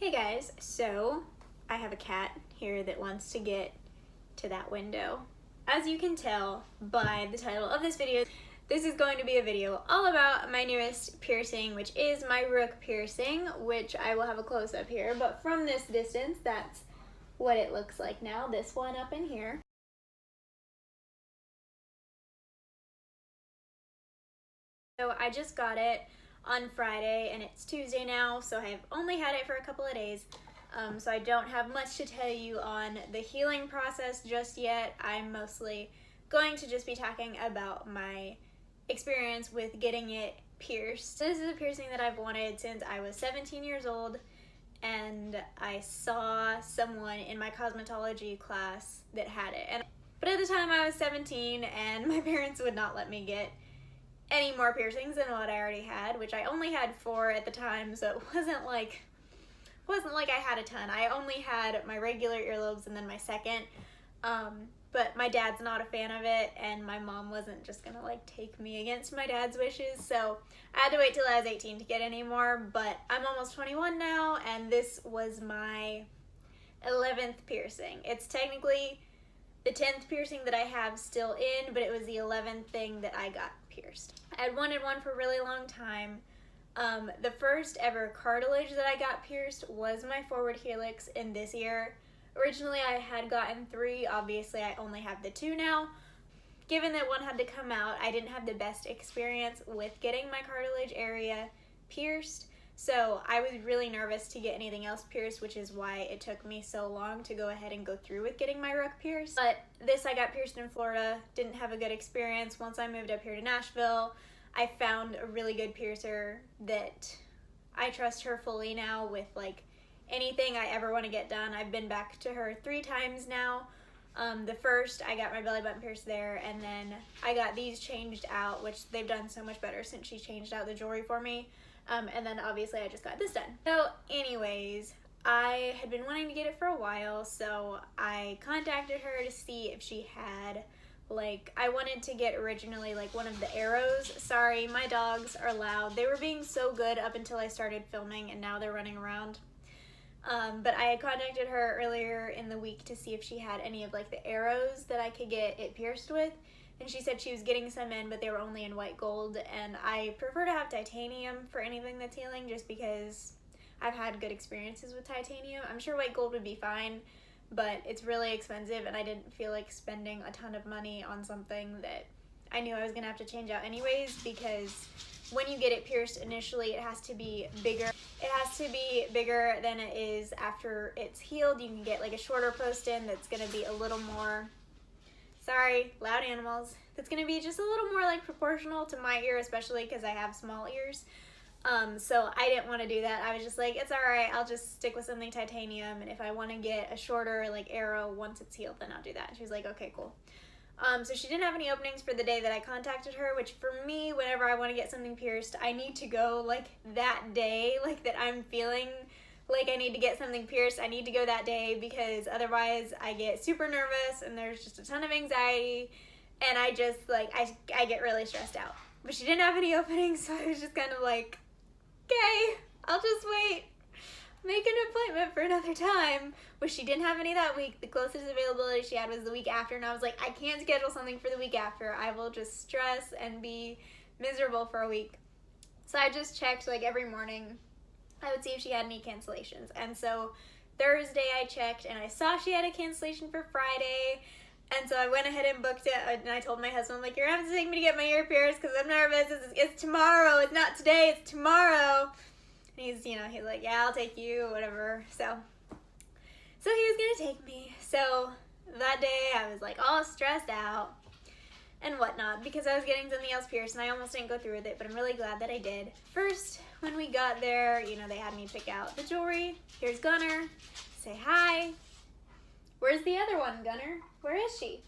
Hey guys, so I have a cat here that wants to get to that window. As you can tell by the title of this video, this is going to be a video all about my newest piercing, which is my Rook piercing, which I will have a close-up here, but from this distance, that's what it looks like now, this one up in here. So I just got it on Friday and it's Tuesday now, so I've only had it for a couple of days. So I don't have much to tell you on the healing process just yet. I'm mostly going to just be talking about my experience with getting it pierced. This is a piercing that I've wanted since I was 17 years old, and I saw someone in my cosmetology class that had it. But at the time I was 17 and my parents would not let me get any more piercings than what I already had, which I only had 4 at the time, so it wasn't like I had a ton. I only had my regular earlobes and then my second, but my dad's not a fan of it, and my mom wasn't just gonna like take me against my dad's wishes, so I had to wait till I was 18 to get any more. But I'm almost 21 now, and this was my 11th piercing. It's technically the 10th piercing that I have still in, but it was the 11th thing that I got pierced. I had wanted one for a really long time. The first ever cartilage that I got pierced was my forward helix in this ear. Originally I had gotten 3, obviously I only have the 2 now. Given that one had to come out, I didn't have the best experience with getting my cartilage area pierced, so I was really nervous to get anything else pierced, which is why it took me so long to go ahead and go through with getting my Rook pierced. But this I got pierced in Florida, didn't have a good experience. Once I moved up here to Nashville, I found a really good piercer that I trust her fully now with like anything I ever want to get done. I've been back to her 3 times now. The first, I got my belly button pierced there, and then I got these changed out, which they've done so much better since she changed out the jewelry for me. And then obviously I just got this done. So anyways, I had been wanting to get it for a while, so I contacted her to see if she had, like, I wanted to get originally like one of the arrows. Sorry, my dogs are loud. They were being so good up until I started filming, and now they're running around. But I had contacted her earlier in the week to see if she had any of like the arrows that I could get it pierced with, and she said she was getting some in, but they were only in white gold, and I prefer to have titanium for anything that's healing just because I've had good experiences with titanium. I'm sure white gold would be fine, but it's really expensive, and I didn't feel like spending a ton of money on something that I knew I was gonna have to change out anyways, because when you get it pierced initially, it has to be bigger. It has to be bigger than it is after it's healed. You can get like a shorter post-in that's gonna be a little more, sorry, loud animals, that's gonna be just a little more like proportional to my ear, especially because I have small ears. So I didn't want to do that. I was just like, it's alright, I'll just stick with something titanium, and if I want to get a shorter like arrow once it's healed, then I'll do that. And she was like, okay, cool. So she didn't have any openings for the day that I contacted her, which for me, whenever I want to get something pierced, I need to go like that day, like that I'm feeling like I need to get something pierced. I need to go that day, because otherwise I get super nervous and there's just a ton of anxiety, and I just like, I get really stressed out. But she didn't have any openings, so I was just kind of like, okay, I'll just wait, make an appointment for another time. Which she didn't have any that week. The closest availability she had was the week after, and I was like, I can't schedule something for the week after. I will just stress and be miserable for a week. So I just checked like every morning. I would see if she had any cancellations. And so Thursday I checked and I saw she had a cancellation for Friday. And so I went ahead and booked it, and I told my husband, like, you're gonna have to take me to get my ear pierced because I'm nervous. It's tomorrow. It's not today. It's tomorrow. And he's like, yeah, I'll take you, whatever. So he was gonna take me. So that day I was like all stressed out and whatnot because I was getting something else pierced, and I almost didn't go through with it, but I'm really glad that I did. First, when we got there, they had me pick out the jewelry. Here's Gunner. Say hi. Where's the other one, Gunner? Where is she?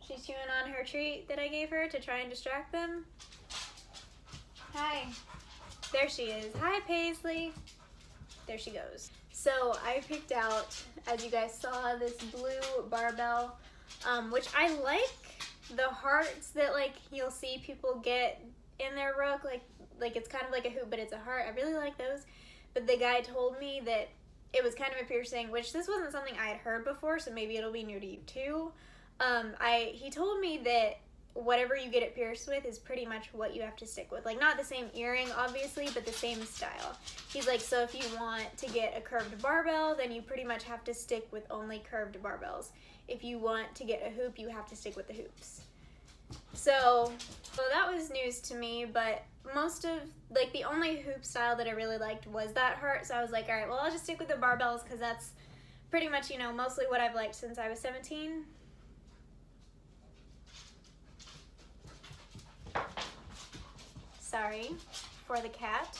She's chewing on her treat that I gave her to try and distract them. Hi. There she is. Hi, Paisley. There she goes. So I picked out, as you guys saw, this blue barbell, which I like the hearts that like you'll see people get in their Rook, like it's kind of like a hoop, but it's a heart. I really like those but the guy told me that it was kind of a piercing, which this wasn't something I had heard before, so maybe it'll be new to you too. He told me that whatever you get it pierced with is pretty much what you have to stick with. Like, not the same earring, obviously, but the same style. He's like, so if you want to get a curved barbell, then you pretty much have to stick with only curved barbells. If you want to get a hoop, you have to stick with the hoops. So that was news to me, but most of, like, the only hoop style that I really liked was that heart, so I was like, alright, well, I'll just stick with the barbells, because that's pretty much, you know, mostly what I've liked since I was 17. Sorry for the cat.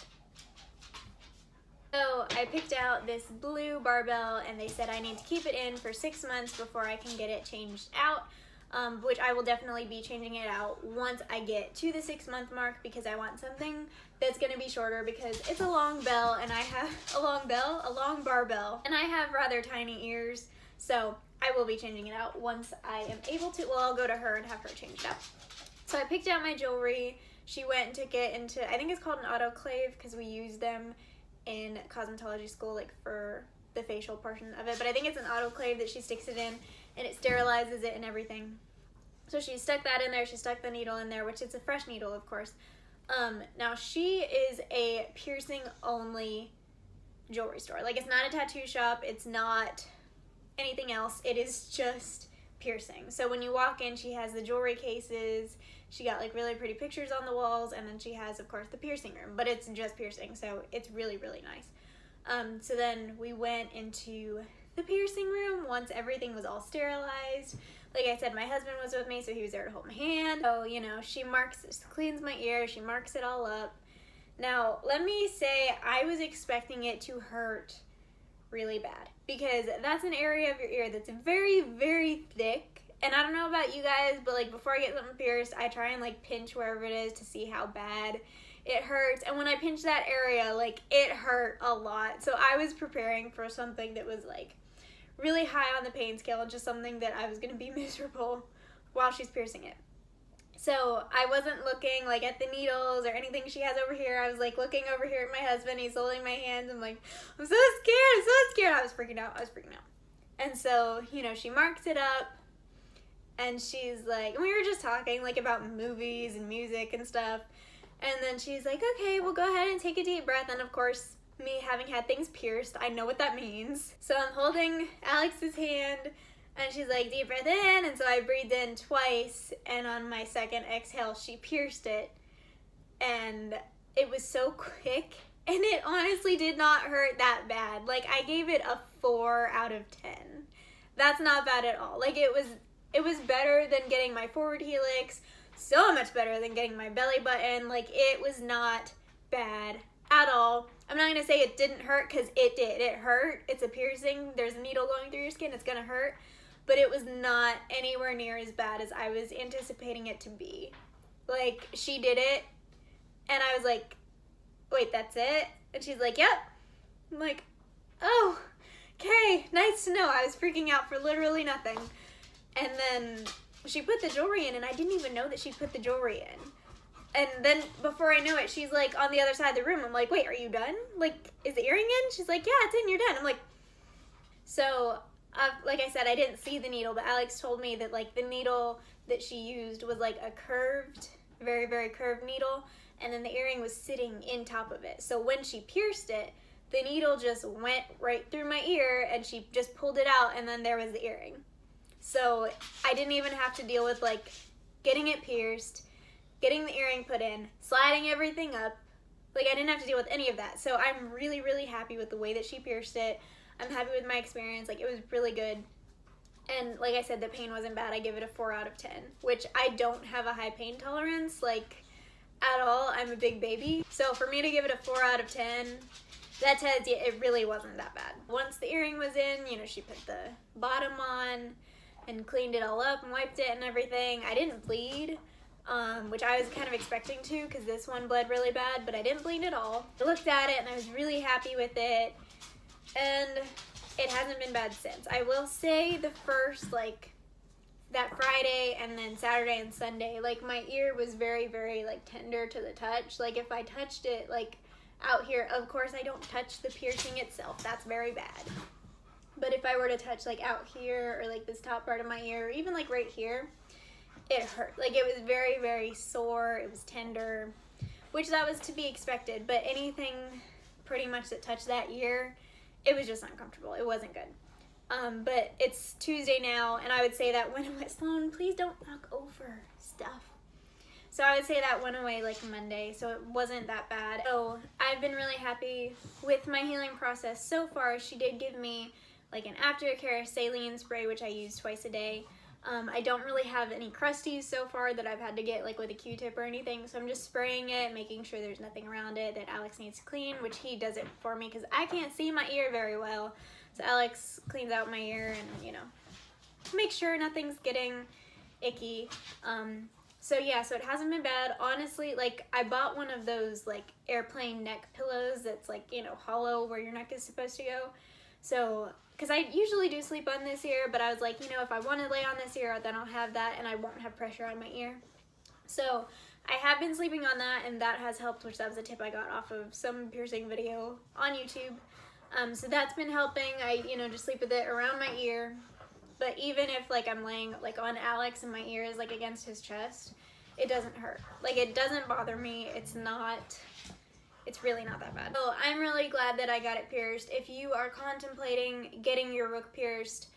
So I picked out this blue barbell, and they said I need to keep it in for 6 months before I can get it changed out. Which I will definitely be changing it out once I get to the 6-month mark, because I want something that's going to be shorter, because it's a long bell and I have a long barbell, and I have rather tiny ears, so I will be changing it out once I am able to. Well, I'll go to her and have her change it out. So I picked out my jewelry. She went and took it into, I think it's called an autoclave, because we use them in cosmetology school, like for the facial portion of it, but I think it's an autoclave that she sticks it in, and it sterilizes it and everything. So she stuck that in there, she stuck the needle in there, which is a fresh needle, of course. Now she is a piercing only jewelry store. Like, it's not a tattoo shop, it's not anything else, it is just piercing. So when you walk in, she has the jewelry cases, she got like really pretty pictures on the walls, and then she has, of course, the piercing room, but it's just piercing, so it's really, really nice. So then we went into the piercing room once everything was all sterilized. Like I said, my husband was with me, so he was there to hold my hand. So, you know, she cleans my ear, she marks it all up. Now, let me say, I was expecting it to hurt really bad, because that's an area of your ear that's very, very thick. And I don't know about you guys, but like before I get something pierced, I try and like pinch wherever it is to see how bad it hurts. And when I pinched that area, like, it hurt a lot. So I was preparing for something that was like really high on the pain scale, and just something that I was going to be miserable while she's piercing it. So I wasn't looking like at the needles or anything she has over here. I was like looking over here at my husband. He's holding my hands. I'm like, I'm so scared. I was freaking out. And so, you know, she marks it up, and she's like, and we were just talking like about movies and music and stuff. And then she's like, okay, well, go ahead and take a deep breath. And of course, me having had things pierced, I know what that means. So I'm holding Alex's hand, and she's like, deep breath in. And so I breathed in twice, and on my second exhale, she pierced it. And it was so quick, and it honestly did not hurt that bad. Like, I gave it a 4 out of 10. That's not bad at all. Like, it was better than getting my forward helix, so much better than getting my belly button. Like, it was not bad at all. I'm not gonna say it didn't hurt, because it did. It hurt. It's a piercing. There's a needle going through your skin. It's gonna hurt. But it was not anywhere near as bad as I was anticipating it to be. Like, she did it, and I was like, wait, that's it? And she's like, yep. I'm like, oh, okay, nice to know. I was freaking out for literally nothing. And then she put the jewelry in, and I didn't even know that she put the jewelry in. And then before I knew it, she's like on the other side of the room. I'm like, wait, are you done? Like, is the earring in? She's like, yeah, it's in, you're done. I'm like, so, like I said, I didn't see the needle, but Alex told me that like the needle that she used was like a curved, very, very curved needle. And then the earring was sitting in top of it. So when she pierced it, the needle just went right through my ear, and she just pulled it out, and then there was the earring. So I didn't even have to deal with like getting it pierced, getting the earring put in, sliding everything up. Like, I didn't have to deal with any of that. So I'm really, really happy with the way that she pierced it. I'm happy with my experience. Like, it was really good. And like I said, the pain wasn't bad. I give it a 4 out of 10, which I don't have a high pain tolerance, like, at all. I'm a big baby. So for me to give it a 4 out of 10, that tells you it really wasn't that bad. Once the earring was in, you know, she put the bottom on and cleaned it all up and wiped it and everything. I didn't bleed, which I was kind of expecting to, because this one bled really bad, but I didn't bleed at all. I looked at it, and I was really happy with it, and it hasn't been bad since. I will say the first, like, that Friday and then Saturday and Sunday, like, my ear was very, very, like, tender to the touch. Like, if I touched it, like, out here. Of course, I don't touch the piercing itself. That's very bad. But if I were to touch like out here or like this top part of my ear, or even like right here, it hurt. Like it was very, very sore. It was tender, which that was to be expected. But anything pretty much that touched that ear, it was just uncomfortable. It wasn't good. But it's Tuesday now, and I would say that went away. Sloan, please don't knock over stuff. So I would say that went away like Monday, so it wasn't that bad. So I've been really happy with my healing process so far. She did give me like an Aftercare saline spray, which I use twice a day. I don't really have any crusties so far that I've had to get like with a Q-tip or anything, so I'm just spraying it, making sure there's nothing around it that Alex needs to clean, which he does it for me because I can't see my ear very well. So Alex cleans out my ear and, you know, make sure nothing's getting icky. So yeah, so it hasn't been bad. Honestly, like I bought one of those like airplane neck pillows that's like, you know, hollow where your neck is supposed to go. So, because I usually do sleep on this ear, but I was like, you know, if I want to lay on this ear, then I'll have that and I won't have pressure on my ear. So I have been sleeping on that, and that has helped, which that was a tip I got off of some piercing video on YouTube. So that's been helping. I, you know, just sleep with it around my ear. But even if like I'm laying like on Alex and my ear is like against his chest, it doesn't hurt. Like it doesn't bother me. It's really not that bad. So I'm really glad that I got it pierced. If you are contemplating getting your Rook pierced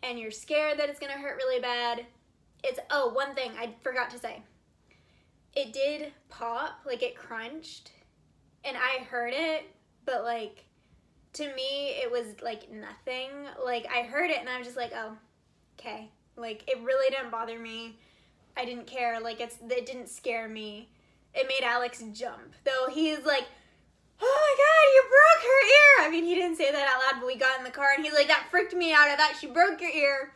and you're scared that it's gonna hurt really bad, oh, one thing I forgot to say. It did pop, like it crunched, and I heard it, but like, to me, it was like nothing. Like I heard it and I was just like, oh, okay. Like it really didn't bother me. I didn't care. Like it didn't scare me. It made Alex jump. Though he's like, oh my God, you broke her ear. I mean, he didn't say that out loud, but we got in the car and he's like, that freaked me out. I thought she broke your ear.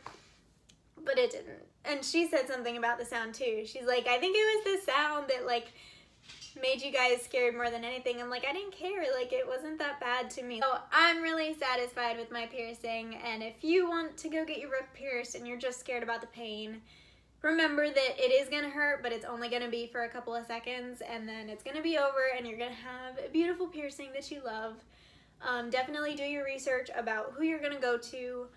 But it didn't. And she said something about the sound too. She's like, I think it was the sound that like made you guys scared more than anything. I'm like, I didn't care. Like, it wasn't that bad to me. So I'm really satisfied with my piercing. And if you want to go get your Rook pierced and you're just scared about the pain, remember that it is gonna hurt, but it's only gonna be for a couple of seconds, and then it's gonna be over and you're gonna have a beautiful piercing that you love. Definitely do your research about who you're gonna go to.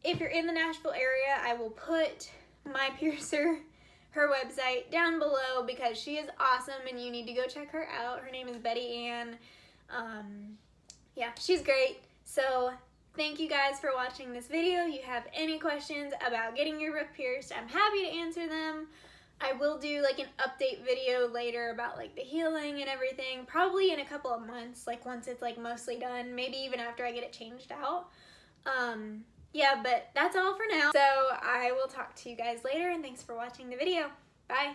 If you're in the Nashville area, I will put my piercer, her website, down below because she is awesome and you need to go check her out. Her name is Betty Ann. Yeah, she's great. So thank you guys for watching this video. If you have any questions about getting your Rook pierced, I'm happy to answer them. I will do like an update video later about like the healing and everything, probably in a couple of months, like once it's like mostly done, maybe even after I get it changed out. Yeah, but that's all for now. So I will talk to you guys later, and thanks for watching the video. Bye.